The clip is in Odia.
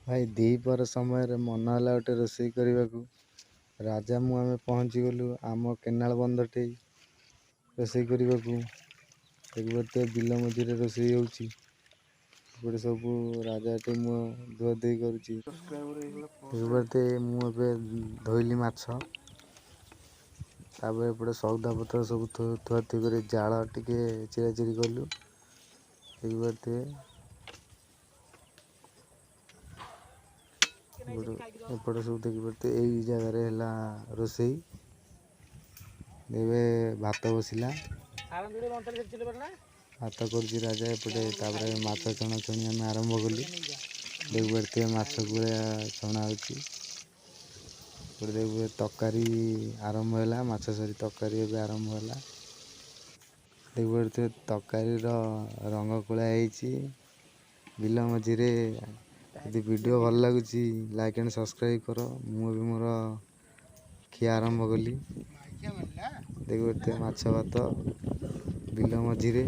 ଭାଇ ଦ୍ୱିପହର ସମୟରେ ମନ ହେଲା ଗୋଟେ ରୋଷେଇ କରିବାକୁ। ରାଜା ମୁଁ ଆମେ ପହଞ୍ଚିଗଲୁ ଆମ କେନାଳ ବନ୍ଧଠି ରୋଷେଇ କରିବାକୁ। ଦେଖିପାରୁଥିବେ ବିଲ ମଝିରେ ରୋଷେଇ ହେଉଛି। ଏପଟେ ସବୁ ରାଜା ଏଠି ମୁଁ ଧୁଆ ଧୁଇ କରୁଛି। ଦେଖିପାରୁଥିବେ ମୁଁ ଏବେ ଧୋଇଲି ମାଛ। ତାପରେ ଏପଟେ ସଉଦା ପତ୍ର ସବୁ ଥୁଆଥୁଇ କରି ଜାଳ ଟିକେ ଚିରା ଚିରି କଲୁ। ଦେଖିପାରୁଥିବେ ଏପଟେ ସବୁ ଦେଖିପାରୁଥିବେ ଏଇ ଜାଗାରେ ହେଲା ରୋଷେଇ। ଏବେ ଭାତ ବସିଲା, ଭାତ କରୁଛି ରାଜା ଏପଟେ। ତାପରେ ମାଛ ଛଣାଛଣି ଆମେ ଆରମ୍ଭ କଲୁ। ଦେଖିପାରୁଥିବେ ମାଛ ଗୁଡ଼ା ଛଣା ହେଉଛି। ଏପଟେ ଦେଖିବେ ତରକାରୀ ଆରମ୍ଭ ହେଲା, ମାଛ ସରି ତରକାରୀ ଏବେ ଆରମ୍ଭ ହେଲା। ଦେଖିପାରୁଥିବେ ତରକାରୀର ରଙ୍ଗ କଳା ହେଇଛି। ବିଲ ମଝିରେ ଯଦି ଭିଡ଼ିଓ ଭଲ ଲାଗୁଛି ଲାଇକ୍ ଆଣ୍ଡ ସବସ୍କ୍ରାଇବ୍ କର। ମୁଁ ବି ମୋର ଖିଆ ଆରମ୍ଭ କଲି। ଦେଖିପାରୁଥିବେ ମାଛ ଭାତ ବିଲ ମଝିରେ।